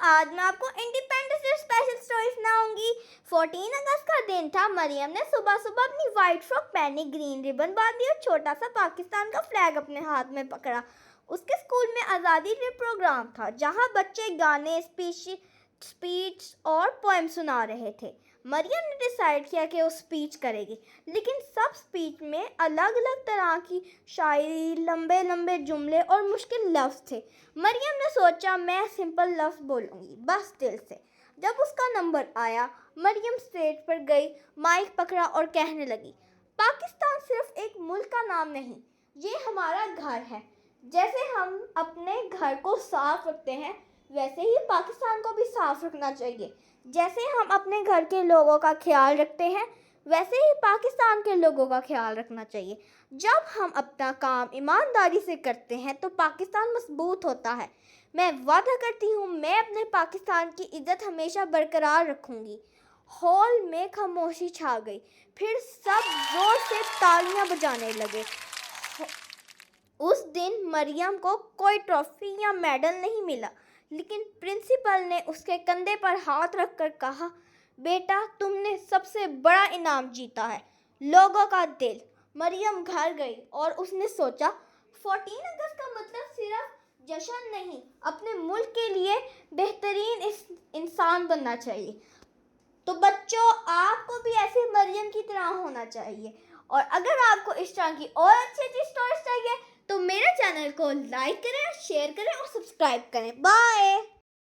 آج میں آپ کو انڈیپینڈنس ڈے اسپیشل اسٹوری سناؤں گی۔ 14 اگست کا دن تھا۔ مریم نے صبح صبح اپنی وائٹ فراک پہنی، گرین ربن باندھی اور چھوٹا سا پاکستان کا فلیگ اپنے ہاتھ میں پکڑا۔ اس کے اسکول میں آزادی ڈے پروگرام تھا، جہاں بچے گانے، اسپیچ اور پوئم سنا رہے تھے۔ مریم نے ڈیسائیڈ کیا کہ وہ اسپیچ کرے گی، لیکن سب اسپیچ میں الگ الگ طرح کی شاعری، لمبے لمبے جملے اور مشکل لفظ تھے۔ مریم نے سوچا، میں سمپل لفظ بولوں گی، بس دل سے۔ جب اس کا نمبر آیا، مریم اسٹیج پر گئی، مائک پکڑا اور کہنے لگی، پاکستان صرف ایک ملک کا نام نہیں، یہ ہمارا گھر ہے۔ جیسے ہم اپنے گھر کو صاف رکھتے ہیں، ویسے ہی پاکستان کو بھی صاف رکھنا چاہیے۔ جیسے ہم اپنے گھر کے لوگوں کا خیال رکھتے ہیں، ویسے ہی پاکستان کے لوگوں کا خیال رکھنا چاہیے۔ جب ہم اپنا کام ایمانداری سے کرتے ہیں تو پاکستان مضبوط ہوتا ہے۔ میں وعدہ کرتی ہوں، میں اپنے پاکستان کی عزت ہمیشہ برقرار رکھوں گی۔ ہال میں خاموشی چھا گئی، پھر سب زور سے تالیاں بجانے لگے۔ اس دن مریم کو کوئی ٹرافی یا میڈل نہیں ملا، لیکن پرنسپل نے اس کے کندھے پر ہاتھ رکھ کر کہا، بیٹا، تم نے سب سے بڑا انعام جیتا ہے، لوگوں کا دل۔ مریم گھر گئی اور اس نے سوچا، 14 اگست کا مطلب صرف جشن نہیں، اپنے ملک کے لیے بہترین انسان بننا چاہیے۔ تو بچوں، آپ کو بھی ایسے مریم کی طرح ہونا چاہیے۔ اور اگر آپ کو اس طرح کی اور اچھی اچھی اسٹوریز چاہیے تو میرے چینل کو لائک کریں، شیئر کریں اور سبسکرائب کریں۔ بائے۔